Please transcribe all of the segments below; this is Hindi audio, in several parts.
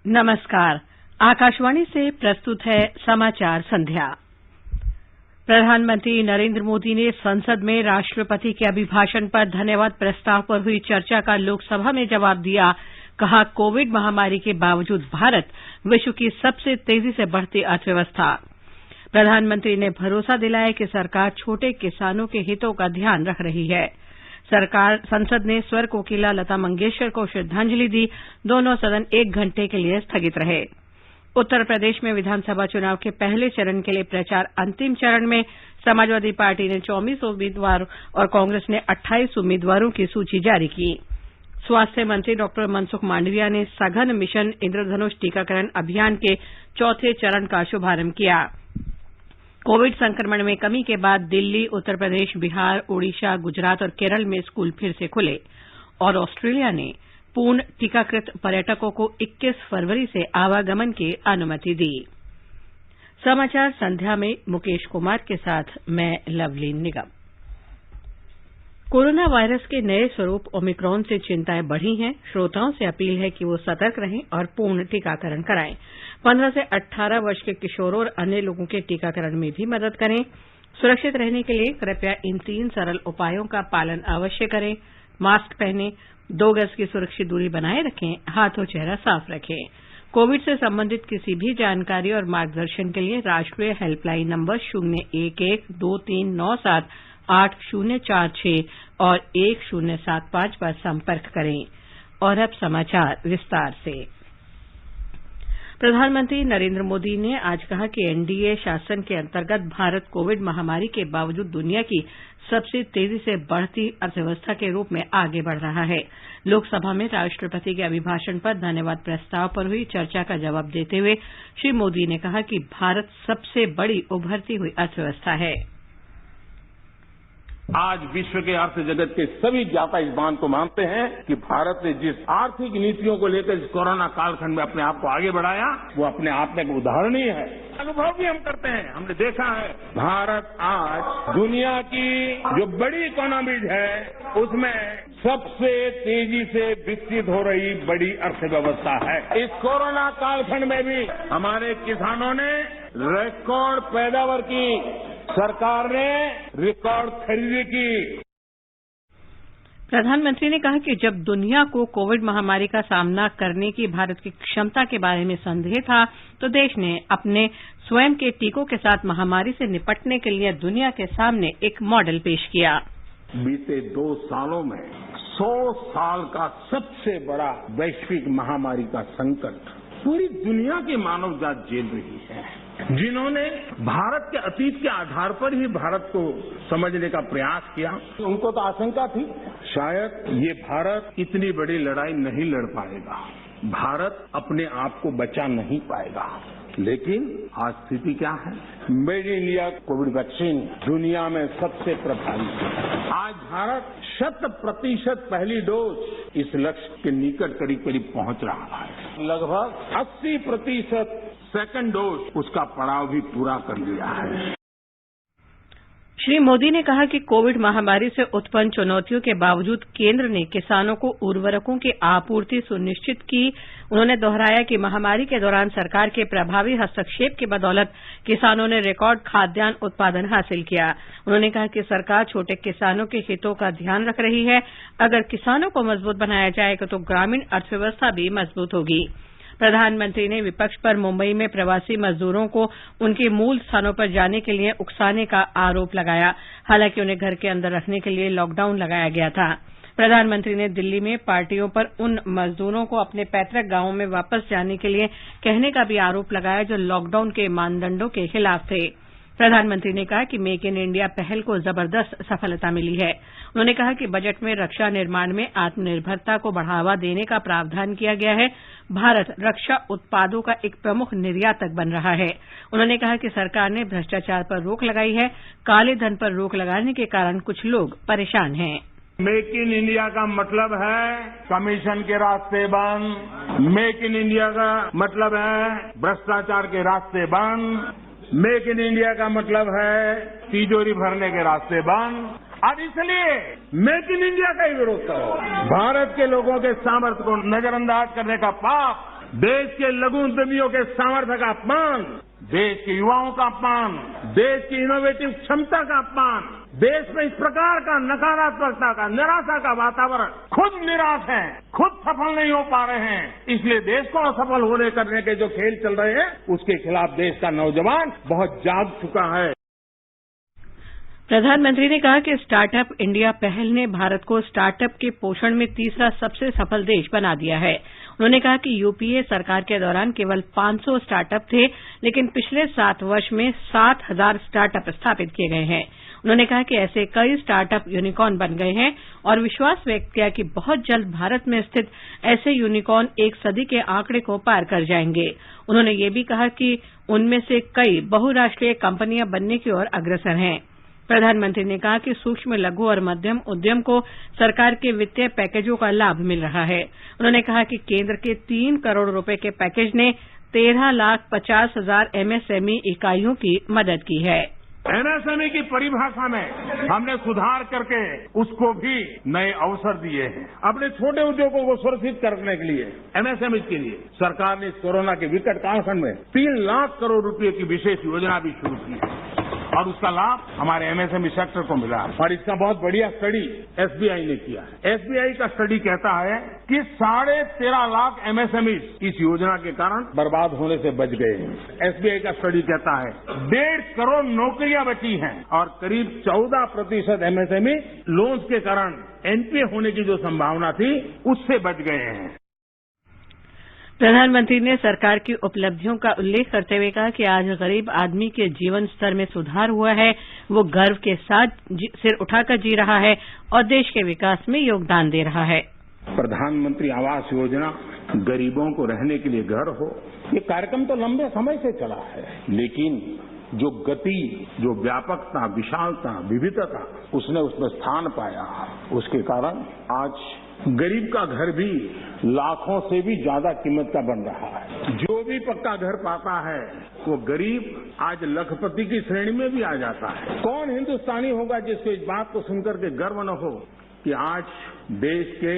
नमस्कार। आकाशवाणी से प्रस्तुत है समाचार संध्या। प्रधानमंत्री नरेंद्र मोदी ने संसद में राष्ट्रपति के अभिभाषण पर धन्यवाद प्रस्ताव पर हुई चर्चा का लोकसभा में जवाब दिया। कहा, कोविड महामारी के बावजूद भारत विश्व की सबसे तेजी से बढ़ती अर्थव्यवस्था। प्रधानमंत्री ने भरोसा दिलाया कि सरकार छोटे किसानों के हितों का ध्यान रख रही है। संसद ने स्वर कोकिला लता मंगेशकर को श्रद्धांजलि दी। दोनों सदन 1 घंटे के लिए स्थगित रहे। उत्तर प्रदेश में विधानसभा चुनाव के पहले चरण के लिए प्रचार अंतिम चरण में। समाजवादी पार्टी ने 24 उम्मीदवार और कांग्रेस ने 28 उम्मीदवारों की सूची जारी की। स्वास्थ्य मंत्री डॉक्टर मनसुख मांडविया ने सघन मिशन इंद्रधनुष टीकाकरण अभियान के चौथे चरण का शुभारंभ किया। कोविड संक्रमण में कमी के बाद दिल्ली, उत्तर प्रदेश, बिहार, ओडिशा, गुजरात और केरल में स्कूल फिर से खुले और ऑस्ट्रेलिया ने पूर्ण टीकाकृत पर्यटकों को 21 फरवरी से आवागमन की अनुमति दी। समाचार संध्या में मुकेश कुमार के साथ मैं लवलीन निगम। कोरोना वायरस के नए स्वरूप ओमिक्रॉन से चिंताएं बढ़ी हैं। श्रोताओं से अपील है कि वो सतर्क रहें और पूर्ण टीकाकरण कराएं। 15 से 18 वर्ष के किशोरों और अन्य लोगों के टीकाकरण में भी मदद करें। सुरक्षित रहने के लिए कृपया इन 3 सरल उपायों का पालन अवश्य करें। मास्क पहनें, 2 गज की सुरक्षित दूरी बनाए रखें, हाथ और चेहरा साफ रखें। कोविड से संबंधित किसी भी जानकारी और मार्गदर्शन के लिए राष्ट्रीय हेल्पलाइन नंबर 011-2397-8046 और 1075 पर संपर्क करें। और अब समाचार विस्तार से। प्रधानमंत्री नरेंद्र मोदी ने आज कहा कि एनडीए शासन के अंतर्गत भारत कोविड महामारी के बावजूद दुनिया की सबसे तेजी से बढ़ती अर्थव्यवस्था के रूप में आगे बढ़ रहा है। लोकसभा में राष्ट्रपति के अभिभाषण पर धन्यवाद प्रस्ताव पर हुई चर्चा का जवाब देते हुए श्री मोदी ने कहा कि भारत सबसे बड़ी उभरती हुई अर्थव्यवस्था है। आज विश्व के अर्थ जगत के सभी ज्ञाता इस बात को मानते हैं कि भारत ने जिस आर्थिक नीतियों को लेकर इस कोरोना कालखंड में अपने आप को आगे बढ़ाया, वो अपने आप में एक उदाहरणीय है। अनुभव भी हम करते हैं। हमने देखा है भारत आज दुनिया की जो बड़ी इकोनॉमीज है उसमें सबसे तेजी से विकसित हो रही बड़ी अर्थव्यवस्था है। इस कोरोना कालखंड में भी हमारे किसानों ने रिकॉर्ड पैदावार की, सरकार ने रिकॉर्ड खरीदी की। प्रधानमंत्री ने कहा कि जब दुनिया को कोविड महामारी का सामना करने की भारत की क्षमता के बारे में संदेह था, तो देश ने अपने स्वयं के टीकों के साथ महामारी से निपटने के लिए दुनिया के सामने एक मॉडल पेश किया। बीते 2 सालों में 100 साल का सबसे बड़ा वैश्विक महामारी का संकट पूरी दुनिया की मानव जात झेल रही है। जिन्होंने भारत के अतीत के आधार पर ही भारत को समझने का प्रयास किया, उनको तो आशंका थी शायद ये भारत इतनी बड़ी लड़ाई नहीं लड़ पाएगा, भारत अपने आप को बचा नहीं पाएगा। लेकिन आज स्थिति क्या है? Made in India Covid vaccine दुनिया में सबसे प्रभावी है। आज भारत 100% पहली डोज इस लक्ष्य के निकट करीब करीब पहुंच रहा है। लगभग 80% सेकंड डोज उसका पड़ाव भी पूरा कर लिया है। श्री मोदी ने कहा कि कोविड महामारी से उत्पन्न चुनौतियों के बावजूद केंद्र ने किसानों को उर्वरकों की आपूर्ति सुनिश्चित की। उन्होंने दोहराया कि महामारी के दौरान सरकार के प्रभावी हस्तक्षेप की बदौलत किसानों ने रिकॉर्ड खाद्यान्न उत्पादन हासिल किया। उन्होंने कहा कि सरकार छोटे किसानों के हितों का ध्यान रख रही है। अगर किसानों को मजबूत बनाया जाएगा तो ग्रामीण अर्थव्यवस्था भी मजबूत होगी। प्रधानमंत्री ने विपक्ष पर मुंबई में प्रवासी मजदूरों को उनके मूल स्थानों पर जाने के लिए उकसाने का आरोप लगाया। हालांकि उन्हें घर के अंदर रखने के लिए लॉकडाउन लगाया गया था। प्रधानमंत्री ने दिल्ली में पार्टियों पर उन मजदूरों को अपने पैतृक गांवों में वापस जाने के लिए कहने का भी आरोप लगाया जो लॉकडाउन के मानदंडों के खिलाफ थे। प्रधानमंत्री ने कहा कि मेक इन इंडिया पहल को जबरदस्त सफलता मिली है। उन्होंने कहा कि बजट में रक्षा निर्माण में आत्मनिर्भरता को बढ़ावा देने का प्रावधान किया गया है। भारत रक्षा उत्पादों का एक प्रमुख निर्यातक बन रहा है। उन्होंने कहा कि सरकार ने भ्रष्टाचार पर रोक लगाई है। काले धन पर रोक लगाने के कारण कुछ लोग परेशान हैं। मेक इन इंडिया का मतलब है कमीशन के रास्ते बंद। मेक इन इंडिया का मतलब है भ्रष्टाचार के रास्ते बंद। मेक इन इंडिया का मतलब है तिजोरी भरने के रास्ते बंद। और इसलिए मेक इन इंडिया का ही विरोध करो। भारत के लोगों के सामर्थ्य को नजरअंदाज करने का पाप देश के लघु उद्यमियों के सामर्थ्य का अपमान, देश के युवाओं का अपमान, देश की इनोवेटिव क्षमता का अपमान, देश में इस प्रकार का नकारात्मकता का, निराशा का वातावरण, खुद निराश हैं, खुद सफल नहीं हो पा रहे हैं, इसलिए देश को असफल होने करने के जो खेल चल रहे हैं उसके खिलाफ देश का नौजवान बहुत जाग चुका है। प्रधानमंत्री ने कहा कि स्टार्टअप इंडिया पहल ने भारत को स्टार्टअप के पोषण में तीसरा सबसे सफल देश बना दिया है। उन्होंने कहा कि यूपीए सरकार के दौरान केवल 500 स्टार्टअप थे, लेकिन पिछले 7 वर्ष में 7,000 स्टार्टअप स्थापित किए गए हैं। उन्होंने कहा कि ऐसे कई स्टार्टअप यूनिकॉर्न बन गए हैं और विश्वास व्यक्त किया कि बहुत जल्द भारत में स्थित ऐसे यूनिकॉर्न 1 सदी के आंकड़े को पार कर जाएंगे। उन्होंने ये भी कहा कि उनमें से कई बहुराष्ट्रीय कंपनियां बनने की ओर अग्रसर हैं। प्रधानमंत्री ने कहा कि सूक्ष्म, लघु और मध्यम उद्यम को सरकार के वित्तीय पैकेजों का लाभ मिल रहा है। उन्होंने कहा कि केंद्र के 3 करोड़ रुपए के पैकेज ने 13,50,000 एमएसएमई इकाइयों की मदद की है। एमएसएमई की परिभाषा में हमने सुधार करके उसको भी नए अवसर दिए हैं। अपने छोटे उद्योगों को सुरक्षित करने के लिए, एमएसएमई के लिए सरकार ने इस कोरोना के विकट कालखंड में 3 लाख करोड़ रुपए की विशेष योजना भी शुरू की है और उसका लाभ हमारे एमएसएमई सेक्टर को मिला और इसका बहुत बढ़िया स्टडी एसबीआई ने किया है। एसबीआई का स्टडी कहता है कि 13.5 लाख एमएसएमई इस योजना के कारण बर्बाद होने से बच गए हैं। एसबीआई का स्टडी कहता है 1.5 करोड़ नौकरियां बची हैं और करीब 14% एमएसएमई लोन्स के कारण एनपीए होने की जो संभावना थी उससे बच गए हैं। प्रधानमंत्री ने सरकार की उपलब्धियों का उल्लेख करते हुए कहा कि आज गरीब आदमी के जीवन स्तर में सुधार हुआ है, वो गर्व के साथ सिर उठाकर जी रहा है और देश के विकास में योगदान दे रहा है। प्रधानमंत्री आवास योजना, गरीबों को रहने के लिए घर हो, ये कार्यक्रम तो लंबे समय से चला है, लेकिन जो गति, जो व्यापकता, विशालता, विविधता उसने उसमें स्थान पाया, उसके कारण आज गरीब का घर भी लाखों से भी ज्यादा कीमत का बन रहा है। जो भी पक्का घर पाता है वो गरीब आज लखपति की श्रेणी में भी आ जाता है। कौन हिंदुस्तानी होगा जिसको इस बात को सुनकर के गर्व न हो कि आज देश के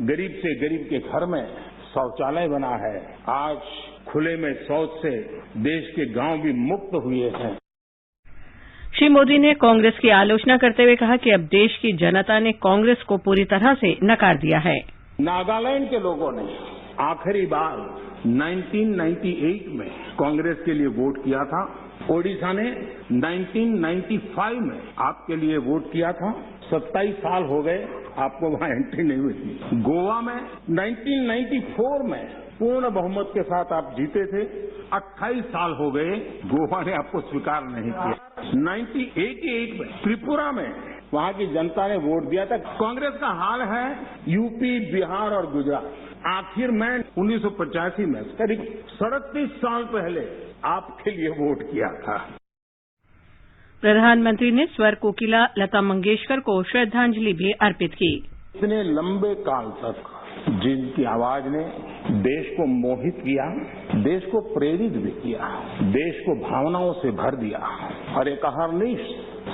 गरीब से गरीब के घर में शौचालय बना है, आज खुले में शौच से देश के गांव भी मुक्त हुए हैं। श्री मोदी ने कांग्रेस की आलोचना करते हुए कहा कि अब देश की जनता ने कांग्रेस को पूरी तरह से नकार दिया है। नागालैंड के लोगों ने आखिरी बार 1998 में कांग्रेस के लिए वोट किया था। ओडिशा ने 1995 में आपके लिए वोट किया था। 27 साल हो गए, आपको वहां एंट्री नहीं हुई। गोवा में 1994 में पूर्ण बहुमत के साथ आप जीते थे। 28 साल हो गए, गोवा ने आपको स्वीकार नहीं किया। 1988 में त्रिपुरा में वहां की जनता ने वोट दिया था। कांग्रेस का हाल है यूपी, बिहार और गुजरात। आखिर में 1985 में करीब 37 साल पहले आपके लिए वोट किया था। प्रधानमंत्री ने स्वर कोकिला लता मंगेशकर को श्रद्धांजलि भी अर्पित की। इतने लंबे काल तक जिनकी आवाज ने देश को मोहित किया, देश को प्रेरित भी किया, देश को भावनाओं से भर दिया और एक अहर्निश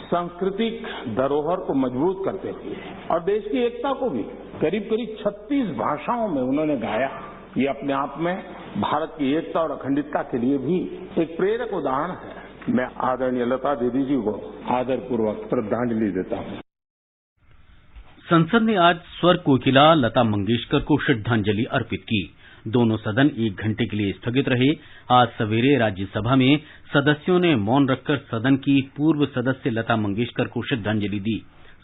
सांस्कृतिक धरोहर को मजबूत करते हुए और देश की एकता को भी करीब 36 भाषाओं में उन्होंने गाया। ये अपने आप में भारत की एकता और अखंडता के लिए भी एक प्रेरक उदाहरण है। मैं आदरणीय लता दीदी जी को आदरपूर्वक श्रद्धांजलि देता हूं। संसद ने आज स्वर कोकिला लता मंगेशकर को श्रद्धांजलि अर्पित की। दोनों सदन 1 घंटे के लिए स्थगित रहे। आज सवेरे राज्यसभा में सदस्यों ने मौन रखकर सदन की पूर्व सदस्य लता मंगेशकर को श्रद्धांजलि दी।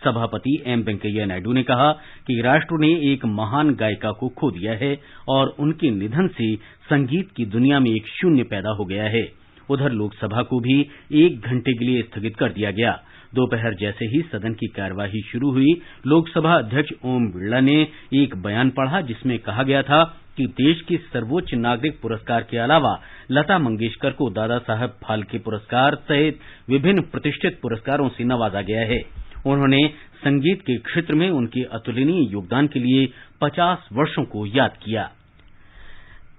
सभापति एम वेंकैया नायडू ने कहा कि राष्ट्र ने एक महान गायिका को खो दिया है और उनके निधन से संगीत की दुनिया में एक शून्य पैदा हो गया है। उधर लोकसभा को भी 1 घंटे के लिए स्थगित कर दिया गया। दोपहर जैसे ही सदन की कार्यवाही शुरू हुई, लोकसभा अध्यक्ष ओम बिरला ने एक बयान पढ़ा जिसमें कहा गया था कि देश के सर्वोच्च नागरिक पुरस्कार के अलावा लता मंगेशकर को दादा साहब फाल्के पुरस्कार सहित विभिन्न प्रतिष्ठित पुरस्कारों से नवाजा गया है। उन्होंने संगीत के क्षेत्र में उनके अतुलनीय योगदान के लिए 50 वर्षों को याद किया।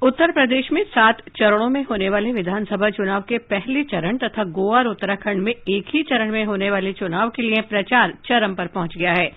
उत्तर प्रदेश में 7 चरणों में होने वाले विधानसभा चुनाव के पहले चरण तथा गोवा और उत्तराखंड में एक ही चरण में होने वाले चुनाव के लिए प्रचार चरम पर पहुंच गया है।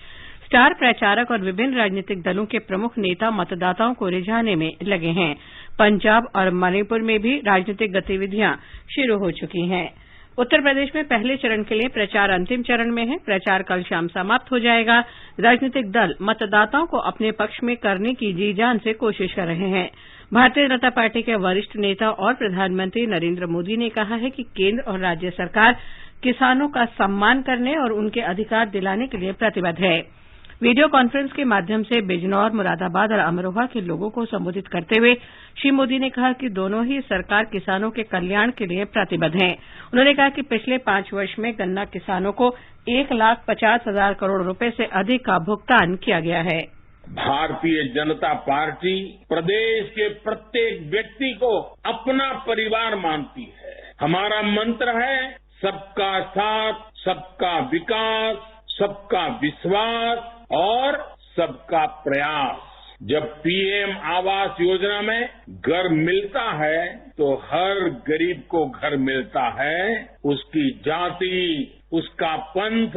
स्टार प्रचारक और विभिन्न राजनीतिक दलों के प्रमुख नेता मतदाताओं को रिझाने में लगे हैं। पंजाब और मणिपुर में भी राजनीतिक गतिविधियां शुरू हो चुकी हैं। उत्तर प्रदेश में पहले चरण के लिए प्रचार अंतिम चरण में है। प्रचार कल शाम समाप्त हो जाएगा। राजनीतिक दल मतदाताओं को अपने पक्ष में करने की जी जान से कोशिश कर रहे हैं। भारतीय जनता पार्टी के वरिष्ठ नेता और प्रधानमंत्री नरेंद्र मोदी ने कहा है कि केंद्र और राज्य सरकार किसानों का सम्मान करने और उनके अधिकार दिलाने के लिए प्रतिबद्ध है। वीडियो कॉन्फ्रेंस के माध्यम से बिजनौर, मुरादाबाद और अमरोहा के लोगों को संबोधित करते हुए श्री मोदी ने कहा कि दोनों ही सरकार किसानों के कल्याण के लिए प्रतिबद्ध है। उन्होंने कहा कि पिछले 5 वर्ष में गन्ना किसानों को 1,50,000 करोड़ रुपए से अधिक का भुगतान किया गया है। भारतीय जनता पार्टी प्रदेश के प्रत्येक व्यक्ति को अपना परिवार मानती है। हमारा मंत्र है सबका साथ, सबका विकास, सबका विश्वास और सबका प्रयास। जब पीएम आवास योजना में घर मिलता है तो हर गरीब को घर मिलता है। उसकी जाति, उसका पंथ,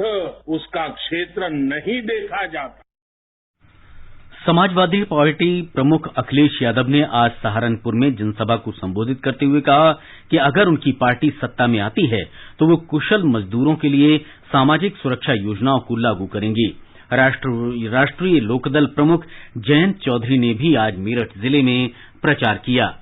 उसका क्षेत्र नहीं देखा जाता। समाजवादी पार्टी प्रमुख अखिलेश यादव ने आज सहारनपुर में जनसभा को संबोधित करते हुए कहा कि अगर उनकी पार्टी सत्ता में आती है तो वो कुशल मजदूरों के लिए सामाजिक सुरक्षा योजनाओं को लागू करेंगी। राष्ट्रीय लोकदल प्रमुख जयंत चौधरी ने भी आज मेरठ जिले में प्रचार किया।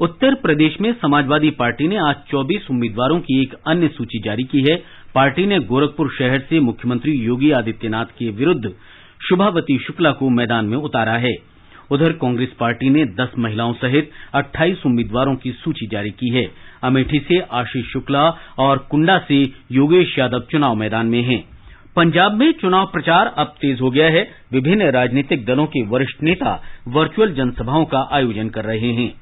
उत्तर प्रदेश में समाजवादी पार्टी ने आज 24 उम्मीदवारों की एक अन्य सूची जारी की है। पार्टी ने गोरखपुर शहर से मुख्यमंत्री योगी आदित्यनाथ के विरुद्ध शुभावती शुक्ला को मैदान में उतारा है। उधर कांग्रेस पार्टी ने 10 महिलाओं सहित 28 उम्मीदवारों की सूची जारी की है। अमेठी से आशीष शुक्ला और कुंडा से योगेश यादव चुनाव मैदान में हैं। पंजाब में चुनाव प्रचार अब तेज हो गया है। विभिन्न राजनीतिक दलों के वरिष्ठ नेता वर्चुअल जनसभाओं का आयोजन कर रहे हैं।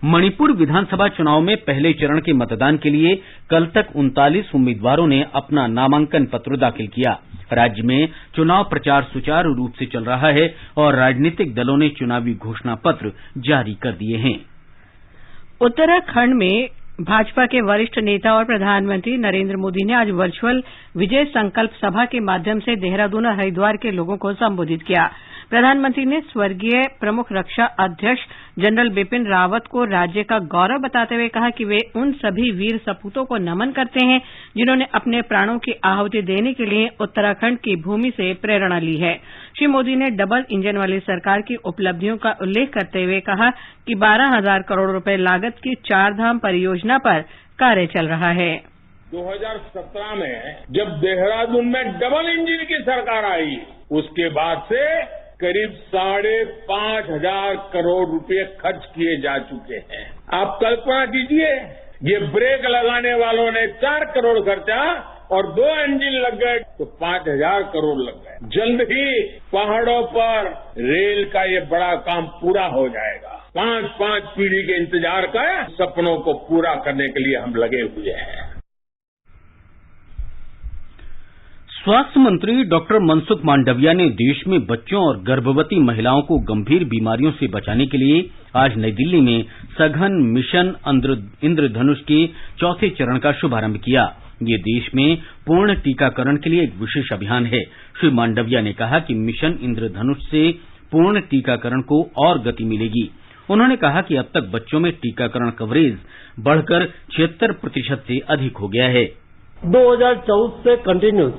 मणिपुर विधानसभा चुनाव में पहले चरण के मतदान के लिए कल तक 39 उम्मीदवारों ने अपना नामांकन पत्र दाखिल किया। राज्य में चुनाव प्रचार सुचारू रूप से चल रहा है और राजनीतिक दलों ने चुनावी घोषणा पत्र जारी कर दिए हैं। उत्तराखंड में भाजपा के वरिष्ठ नेता और प्रधानमंत्री नरेंद्र मोदी ने आज वर्चुअल विजय संकल्प सभा के माध्यम से देहरादून और हरिद्वार के लोगों को संबोधित किया। प्रधानमंत्री ने स्वर्गीय प्रमुख रक्षा अध्यक्ष जनरल बिपिन रावत को राज्य का गौरव बताते हुए कहा कि वे उन सभी वीर सपूतों को नमन करते हैं जिन्होंने अपने प्राणों की आहुति देने के लिए उत्तराखंड की भूमि से प्रेरणा ली है। श्री मोदी ने डबल इंजन वाली सरकार की उपलब्धियों का उल्लेख करते हुए कहा कि 12,000 करोड़ रुपए लागत की 4 धाम परियोजना पर कार्य चल रहा है। 2017 में जब देहरादून में डबल इंजन की सरकार आई, उसके बाद से करीब 5,500 करोड़ रुपए खर्च किए जा चुके हैं। आप कल्पना कीजिए, ये ब्रेक लगाने वालों ने 4 करोड़ खर्चा और 2 इंजन लग गए तो 5,000 करोड़ लग गए। जल्द ही पहाड़ों पर रेल का ये बड़ा काम पूरा हो जाएगा। 5 पीढ़ी के इंतजार का सपनों को पूरा करने के लिए हम लगे हुए हैं। स्वास्थ्य मंत्री डॉक्टर मनसुख मांडविया ने देश में बच्चों और गर्भवती महिलाओं को गंभीर बीमारियों से बचाने के लिए आज नई दिल्ली में सघन मिशन इंद्रधनुष के 4थे चरण का शुभारंभ किया। ये देश में पूर्ण टीकाकरण के लिए एक विशेष अभियान है। श्री मांडविया ने कहा कि मिशन इंद्रधनुष से पूर्ण टीकाकरण को और गति मिलेगी। उन्होंने कहा कि अब तक बच्चों में टीकाकरण कवरेज बढ़कर 76% से अधिक हो गया है। 2014 से कंटिन्यूस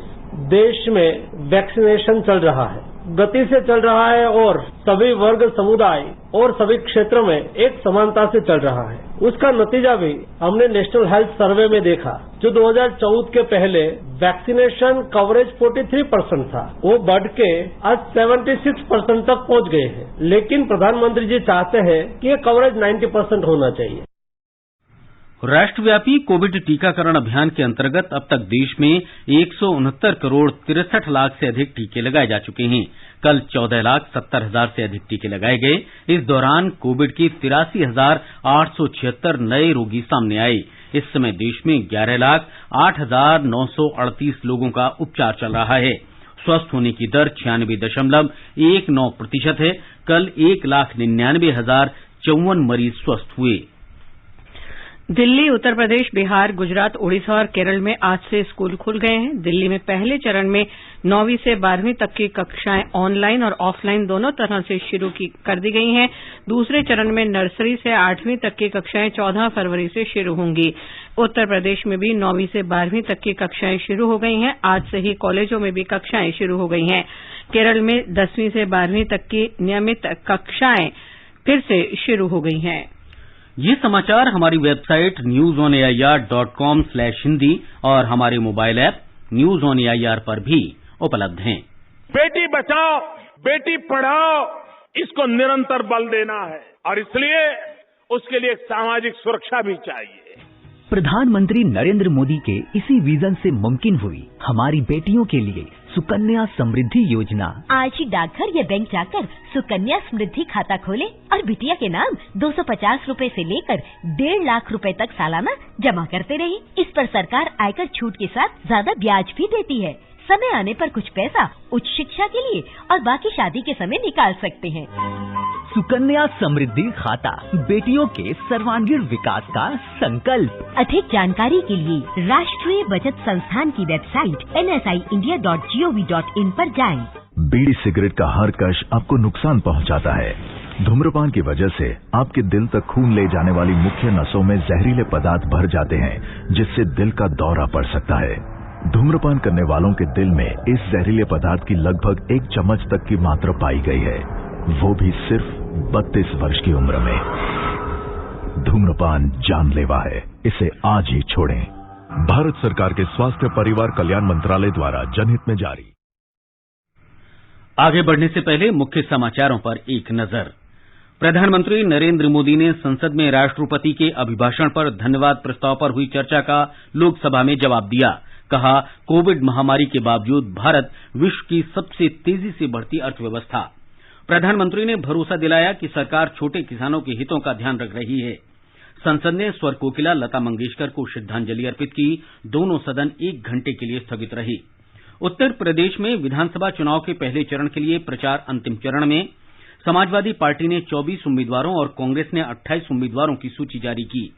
देश में वैक्सीनेशन चल रहा है, गति से चल रहा है और सभी वर्ग, समुदाय और सभी क्षेत्रों में एक समानता से चल रहा है। उसका नतीजा भी हमने नेशनल हेल्थ सर्वे में देखा। जो 2014 के पहले वैक्सीनेशन कवरेज 43% था, वो बढ़ के आज 76% तक पहुंच गए हैं। लेकिन प्रधानमंत्री जी चाहते हैं कि ये कवरेज 90% होना चाहिए। राष्ट्रव्यापी कोविड टीकाकरण अभियान के अंतर्गत अब तक देश में 169 करोड़ 63 लाख से अधिक टीके लगाए जा चुके हैं। कल 14,70,000 से अधिक टीके लगाए गए। इस दौरान कोविड के 83,876 नए रोगी सामने आए। इस समय देश में 11,08,938 लोगों का उपचार चल रहा है। स्वस्थ होने की दर 96.19% है। कल 1,99,054 मरीज स्वस्थ हुए। दिल्ली, उत्तर प्रदेश, बिहार, गुजरात, ओडिशा और केरल में आज से स्कूल खुल गए हैं। दिल्ली में पहले चरण में 9वीं से 12वीं तक की कक्षाएं ऑनलाइन और ऑफलाइन दोनों तरह से शुरू कर दी गई हैं। दूसरे चरण में नर्सरी से 8वीं तक की कक्षाएं 14 फरवरी से शुरू होंगी। उत्तर प्रदेश में भी 9वीं से 12वीं तक की कक्षाएं शुरू हो गई हैं। आज से ही कॉलेजों में भी कक्षाएं शुरू हो गई हैं। केरल में 10वीं से 12वीं तक की नियमित कक्षाएं फिर से शुरू हो गई हैं। ये समाचार हमारी वेबसाइट newsonair.com/hindi और हमारे mobile app news on AIR पर भी उपलब्ध हैं। बेटी बचाओ, बेटी पढ़ाओ, इसको निरंतर बल देना है और इसलिए उसके लिए एक सामाजिक सुरक्षा भी चाहिए। प्रधानमंत्री नरेंद्र मोदी के इसी विजन से मुमकिन हुई हमारी बेटियों के लिए सुकन्या समृद्धि योजना। आज ही डाकघर या बैंक जाकर सुकन्या समृद्धि खाता खोले और बिटिया के नाम 250 रूपए से लेकर 1.5 लाख रूपए तक सालाना जमा करते रहे। इस पर सरकार आयकर छूट के साथ ज्यादा ब्याज भी देती है। समय आने पर कुछ पैसा उच्च शिक्षा के लिए और बाकी शादी के समय निकाल सकते हैं। सुकन्या समृद्धि खाता, बेटियों के सर्वांगीण विकास का संकल्प। अधिक जानकारी के लिए राष्ट्रीय बचत संस्थान की वेबसाइट nsiindia.gov.in पर जाएं। बीड़ी सिगरेट का हर कश आपको नुकसान पहुंचाता है। धूम्रपान की वजह से आपके दिल तक खून ले जाने वाली मुख्य नसों में जहरीले पदार्थ भर जाते हैं, जिससे दिल का दौरा पड़ सकता है। धूम्रपान करने वालों के दिल में इस जहरीले पदार्थ की लगभग 1 चम्मच तक की मात्रा पाई गई है, वो भी सिर्फ 32 वर्ष की उम्र में। धूम्रपान जानलेवा है, इसे आज ही छोड़ें। भारत सरकार के स्वास्थ्य परिवार कल्याण मंत्रालय द्वारा जनहित में जारी। आगे बढ़ने से पहले मुख्य समाचारों पर एक नजर। प्रधानमंत्री नरेंद्र मोदी ने संसद में राष्ट्रपति के अभिभाषण पर धन्यवाद प्रस्ताव पर हुई चर्चा का लोकसभा में जवाब दिया। कहा, कोविड महामारी के बावजूद भारत विश्व की सबसे तेजी से बढ़ती अर्थव्यवस्था। प्रधानमंत्री ने भरोसा दिलाया कि सरकार छोटे किसानों के हितों का ध्यान रख रही है। संसद ने स्वर कोकिला लता मंगेशकर को श्रद्धांजलि अर्पित की। दोनों सदन 1 घंटे के लिए स्थगित रहे। उत्तर प्रदेश में विधानसभा चुनाव के पहले चरण के लिए प्रचार अंतिम चरण में। समाजवादी पार्टी ने 24 उम्मीदवारों और कांग्रेस ने 28 उम्मीदवारों की सूची जारी की।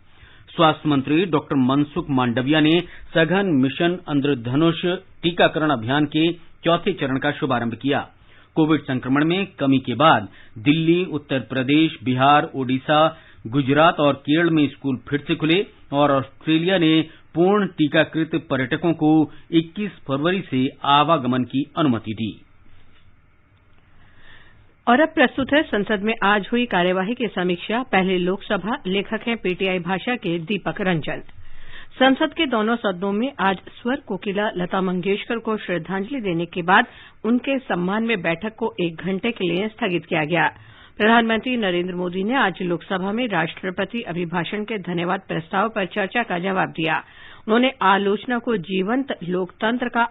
स्वास्थ्य मंत्री डॉक्टर मनसुख मांडविया ने सघन मिशन इंद्रधनुष टीकाकरण अभियान के 4थे चरण का शुभारंभ किया। कोविड संक्रमण में कमी के बाद दिल्ली, उत्तर प्रदेश, बिहार, ओडिशा, गुजरात और केरल में स्कूल फिर से खुले और ऑस्ट्रेलिया ने पूर्ण टीकाकृत पर्यटकों को 21 फरवरी से आवागमन की अनुमति दी। और अब प्रस्तुत है संसद में आज हुई कार्यवाही की समीक्षा। पहले लोकसभा, लेखक हैं पीटीआई भाषा के दीपक रंजन। संसद के दोनों सदनों में आज स्वर कोकिला लता मंगेशकर को श्रद्धांजलि देने के बाद उनके सम्मान में बैठक को 1 घंटे के लिए स्थगित किया गया। प्रधानमंत्री नरेंद्र मोदी ने आज लोकसभा में राष्ट्रपति अभिभाषण के धन्यवाद प्रस्ताव पर चर्चा का जवाब दिया। उन्होंने आलोचना को जीवंत लोकतंत्र का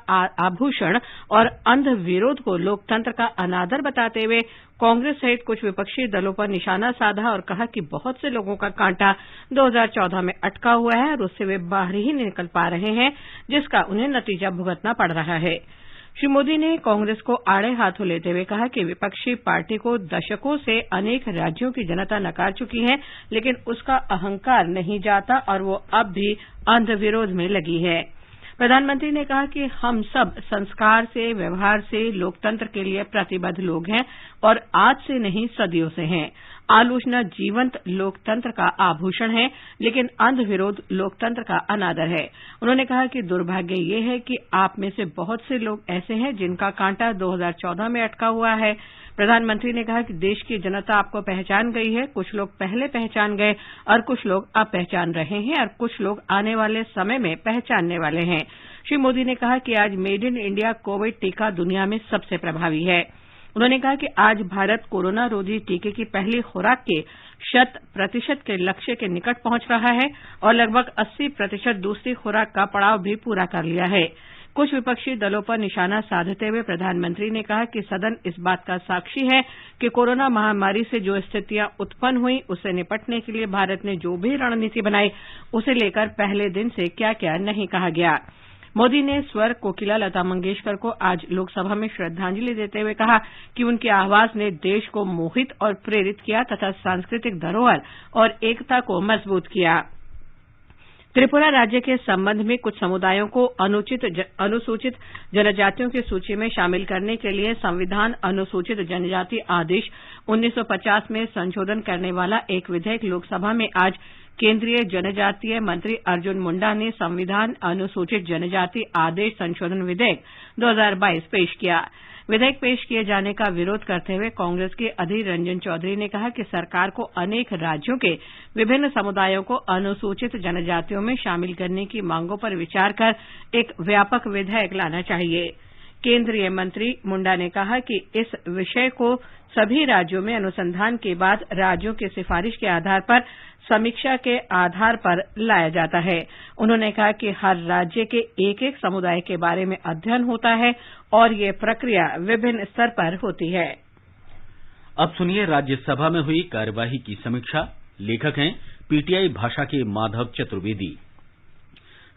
आभूषण और अंध विरोध को लोकतंत्र का अनादर बताते हुए कांग्रेस सहित कुछ विपक्षी दलों पर निशाना साधा और कहा कि बहुत से लोगों का कांटा 2014 में अटका हुआ है और उससे वे बाहर ही नहीं निकल पा रहे हैं, जिसका उन्हें नतीजा भुगतना पड़ रहा है। श्री मोदी ने कांग्रेस को आड़े हाथों लेते हुए कहा कि विपक्षी पार्टी को दशकों से अनेक राज्यों की जनता नकार चुकी है, लेकिन उसका अहंकार नहीं जाता और वो अब भी अंध विरोध में लगी है। प्रधानमंत्री ने कहा कि हम सब संस्कार से, व्यवहार से लोकतंत्र के लिए प्रतिबद्ध लोग हैं और आज से नहीं सदियों से हैं। आलोचना जीवंत लोकतंत्र का आभूषण है, लेकिन अंध विरोध लोकतंत्र का अनादर है। उन्होंने कहा कि दुर्भाग्य ये है कि आप में से बहुत से लोग ऐसे हैं जिनका कांटा 2014 में अटका हुआ है। प्रधानमंत्री ने कहा कि देश की जनता आपको पहचान गई है, कुछ लोग पहले पहचान गए और कुछ लोग अब पहचान रहे हैं और कुछ लोग आने वाले समय में पहचानने वाले हैं। श्री मोदी ने कहा कि आज मेड इन इंडिया कोविड टीका दुनिया में सबसे प्रभावी है। उन्होंने कहा कि आज भारत कोरोना रोधी टीके की पहली खुराक के 100% के लक्ष्य के निकट पहुंच रहा है और लगभग 80% दूसरी खुराक का पड़ाव भी पूरा कर लिया है। कुछ विपक्षी दलों पर निशाना साधते हुए प्रधानमंत्री ने कहा कि सदन इस बात का साक्षी है कि कोरोना महामारी से जो स्थितियां उत्पन्न हुई उससे निपटने के लिए भारत ने जो भी रणनीति बनाई उसे लेकर पहले दिन से क्या क्या नहीं कहा गया। मोदी ने स्वर कोकिला लता मंगेशकर को आज लोकसभा में श्रद्धांजलि देते हुए कहा कि उनकी आवाज ने देश को मोहित और प्रेरित किया तथा सांस्कृतिक धरोहर और एकता को मजबूत किया। त्रिपुरा राज्य के संबंध में कुछ समुदायों को अनुसूचित जनजातियों की सूची में शामिल करने के लिए संविधान अनुसूचित जनजाति आदेश 1950 में संशोधन करने वाला एक विधेयक लोकसभा में आज केंद्रीय जनजातीय मंत्री अर्जुन मुंडा ने संविधान अनुसूचित जनजाति आदेश संशोधन विधेयक 2022 पेश किया। विधेयक पेश किए जाने का विरोध करते हुए कांग्रेस के अधीर रंजन चौधरी ने कहा कि सरकार को अनेक राज्यों के विभिन्न समुदायों को अनुसूचित जनजातियों में शामिल करने की मांगों पर विचार कर एक व्यापक विधेयक लाना चाहिए। केंद्रीय मंत्री मुंडा ने कहा कि इस विषय को सभी राज्यों में अनुसंधान के बाद राज्यों की सिफारिश के आधार पर समीक्षा के आधार पर लाया जाता है। उन्होंने कहा कि हर राज्य के एक एक समुदाय के बारे में अध्ययन होता है और ये प्रक्रिया विभिन्न स्तर पर होती है। अब सुनिए राज्यसभा में हुई कार्यवाही की समीक्षा। लेखक हैं पीटीआई भाषा के माधव चतुर्वेदी।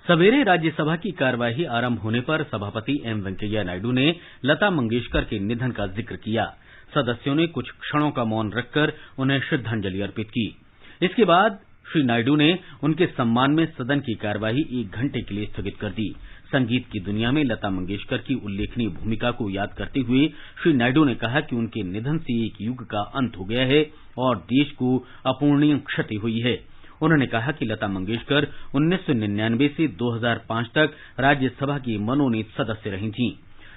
सवेरे राज्यसभा की कार्यवाही आरंभ होने पर सभापति एम वेंकैया नायडू ने लता मंगेशकर के निधन का जिक्र किया। सदस्यों ने कुछ क्षणों का मौन रखकर उन्हें श्रद्धांजलि अर्पित की। इसके बाद श्री नायडू ने उनके सम्मान में सदन की कार्यवाही 1 घंटे के लिए स्थगित कर दी। संगीत की दुनिया में लता मंगेशकर की उल्लेखनीय भूमिका को याद करते हुए श्री नायडू ने कहा कि उनके निधन से एक युग का अंत हो गया है और देश को अपूरणीय क्षति हुई है। उन्होंने कहा कि लता मंगेशकर 1999 से 2005 तक राज्यसभा की मनोनीत सदस्य रही थीं।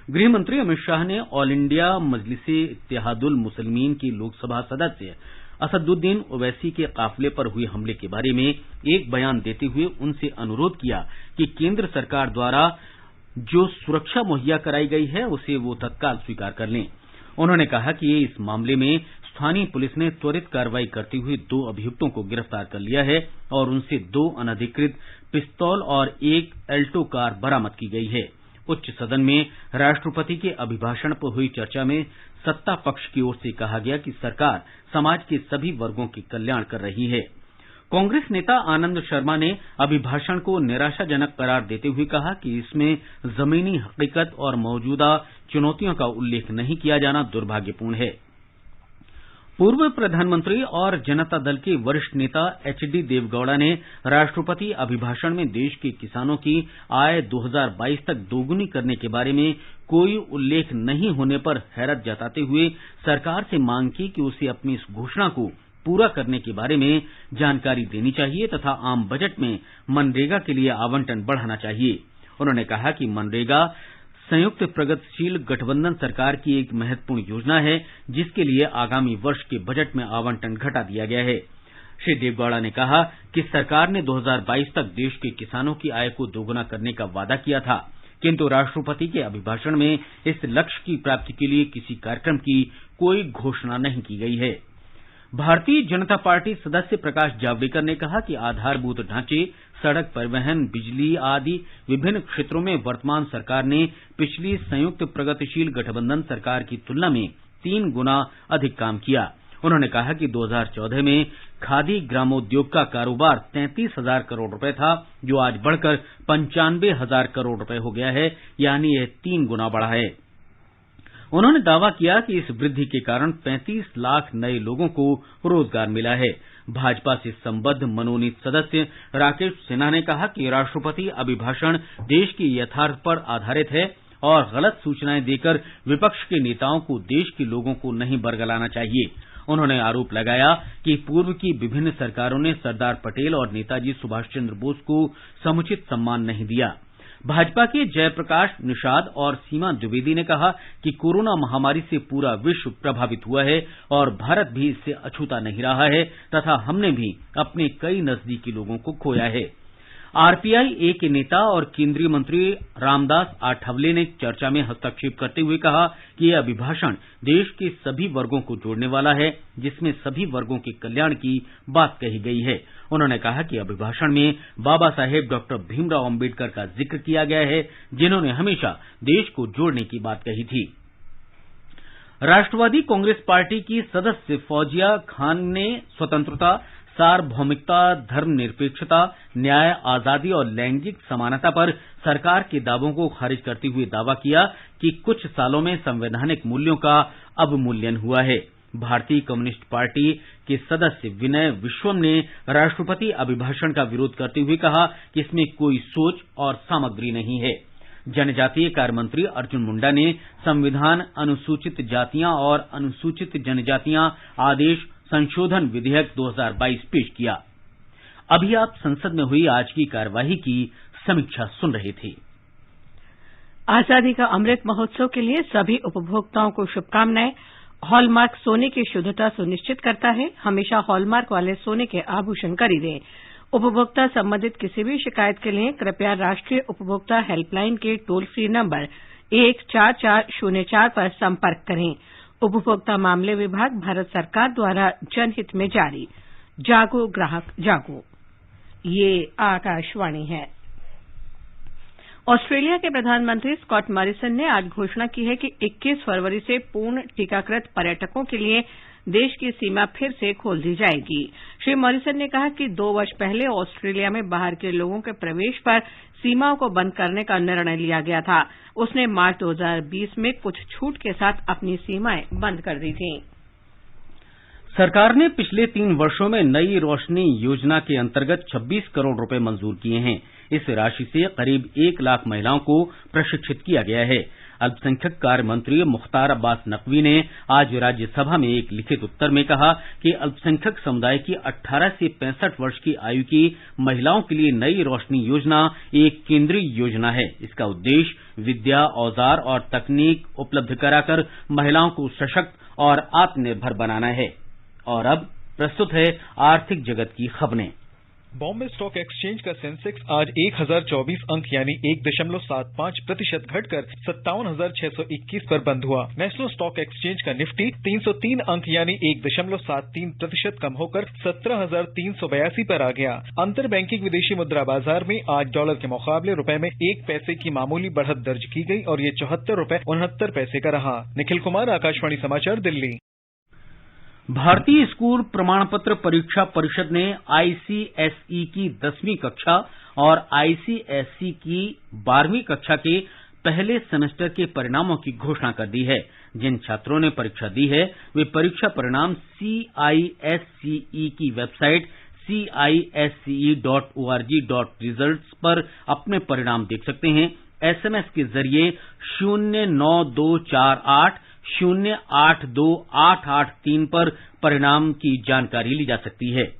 गृह मंत्री अमित शाह ने ऑल इंडिया मजलिसे इत्तेहादुल मुसलमीन के लोकसभा सदस्य असदुद्दीन ओवैसी के काफिले पर हुए हमले के बारे में एक बयान देते हुए उनसे अनुरोध किया कि केंद्र सरकार द्वारा जो सुरक्षा मुहैया कराई गई है उसे वो तत्काल स्वीकार कर लें। उन्होंने कहा कि इस मामले में स्थानीय पुलिस ने त्वरित कार्रवाई करते हुए 2 अभियुक्तों को गिरफ्तार कर लिया है और उनसे 2 अनधिकृत पिस्तौल और 1 एल्टो कार बरामद की गई है। उच्च सदन में राष्ट्रपति के अभिभाषण पर हुई चर्चा में सत्ता पक्ष की ओर से कहा गया कि सरकार समाज के सभी वर्गों के कल्याण कर रही है। कांग्रेस नेता आनंद शर्मा ने अभिभाषण को निराशाजनक करार देते हुए कहा कि इसमें जमीनी हकीकत और मौजूदा चुनौतियों का उल्लेख नहीं किया जाना दुर्भाग्यपूर्ण है। पूर्व प्रधानमंत्री और जनता दल के वरिष्ठ नेता एचडी देवेगौड़ा ने राष्ट्रपति अभिभाषण में देश के किसानों की आय 2022 तक दोगुनी करने के बारे में कोई उल्लेख नहीं होने पर हैरत जताते हुए सरकार से मांग की कि उसे अपनी इस घोषणा को पूरा करने के बारे में जानकारी देनी चाहिए तथा आम बजट में मनरेगा के लिए आवंटन बढ़ाना चाहिए। उन्होंने कहा कि मनरेगा संयुक्त प्रगतिशील गठबंधन सरकार की एक महत्वपूर्ण योजना है जिसके लिए आगामी वर्ष के बजट में आवंटन घटा दिया गया है। श्री देवेगौड़ा ने कहा कि सरकार ने 2022 तक देश के किसानों की आय को दोगुना करने का वादा किया था, किंतु राष्ट्रपति के अभिभाषण में इस लक्ष्य की प्राप्ति के लिए किसी कार्यक्रम की कोई घोषणा नहीं की गई है। भारतीय जनता पार्टी सदस्य प्रकाश जावड़ेकर ने कहा कि आधारभूत ढांचे, सड़क परिवहन, बिजली आदि विभिन्न क्षेत्रों में वर्तमान सरकार ने पिछली संयुक्त प्रगतिशील गठबंधन सरकार की तुलना में 3 गुना अधिक काम किया। उन्होंने कहा कि 2014 में खादी ग्रामोद्योग का कारोबार 33,000 करोड़ रुपए था, जो आज बढ़कर 95,000 करोड़ रुपए हो गया है, यानी यह 3 गुना बढ़ा है। उन्होंने दावा किया कि इस वृद्धि के कारण 35 लाख नए लोगों को रोजगार मिला है। भाजपा से संबद्ध मनोनीत सदस्य राकेश सिन्हा ने कहा कि राष्ट्रपति अभिभाषण देश के यथार्थ पर आधारित है और गलत सूचनाएं देकर विपक्ष के नेताओं को देश के लोगों को नहीं बरगलाना चाहिए। उन्होंने आरोप लगाया कि पूर्व की विभिन्न सरकारों ने सरदार पटेल और नेताजी सुभाष चंद्र बोस को समुचित सम्मान नहीं दिया। भाजपा के जयप्रकाश निषाद और सीमा द्विवेदी ने कहा कि कोरोना महामारी से पूरा विश्व प्रभावित हुआ है और भारत भी इससे अछूता नहीं रहा है तथा हमने भी अपने कई नजदीकी लोगों को खोया है। आरपीआई के नेता और केंद्रीय मंत्री रामदास आठवले ने चर्चा में हस्तक्षेप करते हुए कहा कि यह अभिभाषण देश के सभी वर्गों को जोड़ने वाला है, जिसमें सभी वर्गों के कल्याण की बात कही गई है। उन्होंने कहा कि अभिभाषण में बाबा साहेब डॉक्टर भीमराव अम्बेडकर का जिक्र किया गया है, जिन्होंने हमेशा देश को जोड़ने की बात कही थी। राष्ट्रवादी कांग्रेस पार्टी की सदस्य फौजिया खान ने स्वतंत्रता, सार्वभौमिकता, धर्मनिरपेक्षता, न्याय, आजादी और लैंगिक समानता पर सरकार के दावों को खारिज करते हुए दावा किया कि कुछ सालों में संवैधानिक मूल्यों का अवमूल्यन हुआ है। भारतीय कम्युनिस्ट पार्टी के सदस्य विनय विश्वम ने राष्ट्रपति अभिभाषण का विरोध करते हुए कहा कि इसमें कोई सोच और सामग्री नहीं है। जनजातीय कार्य मंत्री अर्जुन मुंडा ने संविधान अनुसूचित जातियां और अनुसूचित जनजातियां आदेश संशोधन विधेयक 2022 पेश किया। अभी आप संसद में हुई आज की कार्यवाही की समीक्षा सुन रहे थे। आजादी का अमृत महोत्सव के लिए सभी उपभोक्ताओं को शुभकामनाएं। हॉलमार्क सोने की शुद्धता सुनिश्चित करता है। हमेशा हॉलमार्क वाले सोने के आभूषण खरीदें। उपभोक्ता संबंधित किसी भी शिकायत के लिए कृपया राष्ट्रीय उपभोक्ता हेल्पलाइन के टोल फ्री नंबर 14404 पर संपर्क करें। उपभोक्ता मामले विभाग, भारत सरकार द्वारा जनहित में जारी। जागो ग्राहक जागो। ये आकाशवाणी है। ऑस्ट्रेलिया के प्रधानमंत्री स्कॉट मॉरिसन ने आज घोषणा की है कि 21 फरवरी से पूर्ण टीकाकृत पर्यटकों के लिए देश की सीमा फिर से खोल दी जाएगी। श्री मॉरिसन ने कहा कि 2 वर्ष पहले ऑस्ट्रेलिया में बाहर के लोगों के प्रवेश पर सीमाओं को बंद करने का निर्णय लिया गया था। उसने मार्च 2020 में कुछ छूट के साथ अपनी सीमाएं बंद कर दी थीं। सरकार ने पिछले 3 वर्षों में नई रोशनी योजना के अंतर्गत 26 करोड़ रुपए मंजूर किए हैं। इस राशि से करीब 1 लाख महिलाओं को प्रशिक्षित किया गया है। अल्पसंख्यक कार्य मंत्री मुख्तार अब्बास नकवी ने आज राज्यसभा में एक लिखित उत्तर में कहा कि अल्पसंख्यक समुदाय की 18 से 65 वर्ष की आयु की महिलाओं के लिए नई रोशनी योजना एक केंद्रीय योजना है। इसका उद्देश्य विद्या, औजार और तकनीक उपलब्ध कराकर महिलाओं को सशक्त और आत्मनिर्भर बनाना है। और अब प्रस्तुत है आर्थिक जगत की खबरें। बॉम्बे स्टॉक एक्सचेंज का सेंसेक्स आज 1024 अंक यानी 1.75% घटकर 57,621 पर बंद हुआ। नेशनल स्टॉक एक्सचेंज का निफ्टी 303 अंक यानी 1.73% कम होकर 17,382 पर आ गया। अंतर बैंकिंग विदेशी मुद्रा बाजार में आज डॉलर के मुकाबले रुपए में 1 पैसे की मामूली बढ़त दर्ज की गई और ये 74.69 का रहा। निखिल कुमार, आकाशवाणी समाचार, दिल्ली। भारतीय स्कूल प्रमाण पत्र परीक्षा परिषद ने आईसीएसई की 10वीं कक्षा और आईसीएसई की 12वीं कक्षा के पहले सेमेस्टर के परिणामों की घोषणा कर दी है। जिन छात्रों ने परीक्षा दी है वे परीक्षा परिणाम सीआईएससीई की वेबसाइट CISCE.org.results पर अपने परिणाम देख सकते हैं। एसएमएस के जरिए 09248 082883 पर परिणाम की जानकारी ली जा सकती है।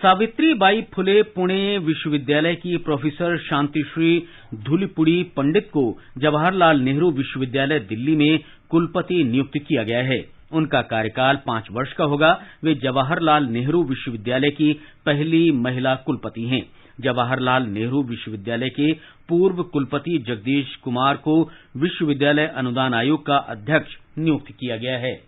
सावित्रीबाई फुले पुणे विश्वविद्यालय की प्रोफेसर शांतिश्री धूलिपुड़ी पंडित को जवाहरलाल नेहरू विश्वविद्यालय दिल्ली में कुलपति नियुक्त किया गया है। उनका कार्यकाल 5 वर्ष का होगा। वे जवाहरलाल नेहरू विश्वविद्यालय की पहली महिला कुलपति हैं। जवाहरलाल नेहरू विश्वविद्यालय के पूर्व कुलपति जगदीश कुमार को विश्वविद्यालय अनुदान आयोग का अध्यक्ष नियुक्त किया गया है।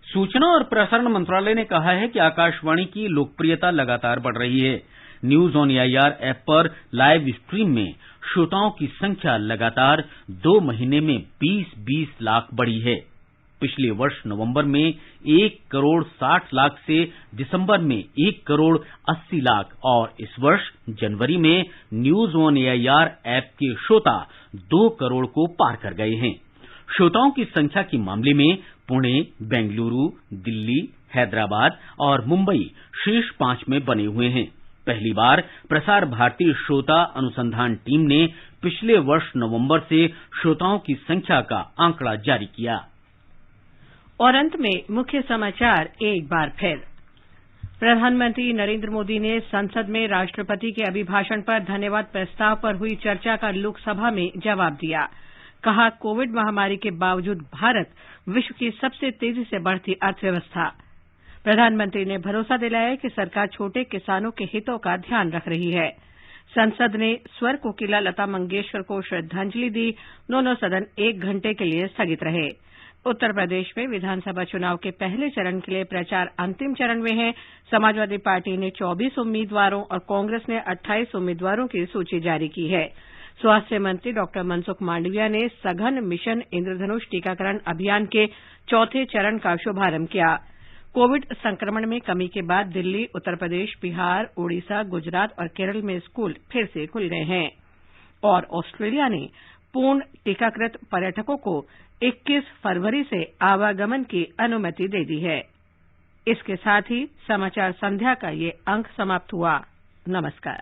सूचना और प्रसारण मंत्रालय ने कहा है कि आकाशवाणी की लोकप्रियता लगातार बढ़ रही है। न्यूज ऑन एआईआर ऐप पर लाइव स्ट्रीम में श्रोताओं की संख्या लगातार 2 महीने में 20-20 लाख बढ़ी है। पिछले वर्ष नवंबर में 1 करोड़ 60 लाख से दिसंबर में 1 करोड़ 80 लाख और इस वर्ष जनवरी में न्यूज ऑन एआईआर ऐप के श्रोता 2 करोड़ को पार कर गए हैं। श्रोताओं की संख्या के मामले में पुणे, बेंगलुरु, दिल्ली, हैदराबाद और मुंबई शीर्ष 5 में बने हुए हैं। पहली बार प्रसार भारती श्रोता अनुसंधान टीम ने पिछले वर्ष नवंबर से श्रोताओं की संख्या का आंकड़ा जारी किया। और अंत में मुख्य समाचार एक बार फिर। प्रधानमंत्री नरेंद्र मोदी ने संसद में राष्ट्रपति के अभिभाषण पर धन्यवाद प्रस्ताव पर हुई चर्चा का लोकसभा में जवाब दिया। कहा, कोविड महामारी के बावजूद भारत विश्व की सबसे तेजी से बढ़ती अर्थव्यवस्था। प्रधानमंत्री ने भरोसा दिलाया कि सरकार छोटे किसानों के हितों का ध्यान रख रही है। संसद ने स्वर कोकिला लता मंगेशकर को श्रद्धांजलि दी। दोनों सदन 1 घंटे के लिए स्थगित रहे। उत्तर प्रदेश में विधानसभा चुनाव के पहले चरण के लिए प्रचार अंतिम चरण में है। समाजवादी पार्टी ने 24 उम्मीदवारों और कांग्रेस ने 28 उम्मीदवारों की सूची जारी की है। स्वास्थ्य मंत्री डॉक्टर मनसुख मांडविया ने सघन मिशन इंद्रधनुष टीकाकरण अभियान के 4थे चरण का शुभारंभ किया। कोविड संक्रमण में कमी के बाद दिल्ली, उत्तर प्रदेश, बिहार, ओडिशा, गुजरात और केरल में स्कूल फिर से खुल गए हैं। और ऑस्ट्रेलिया ने पूर्ण टीकाकृत पर्यटकों को 21 फरवरी से आवागमन की अनुमति दे दी है। इसके साथ ही समाचार संध्या का ये अंक समाप्त हुआ। नमस्कार।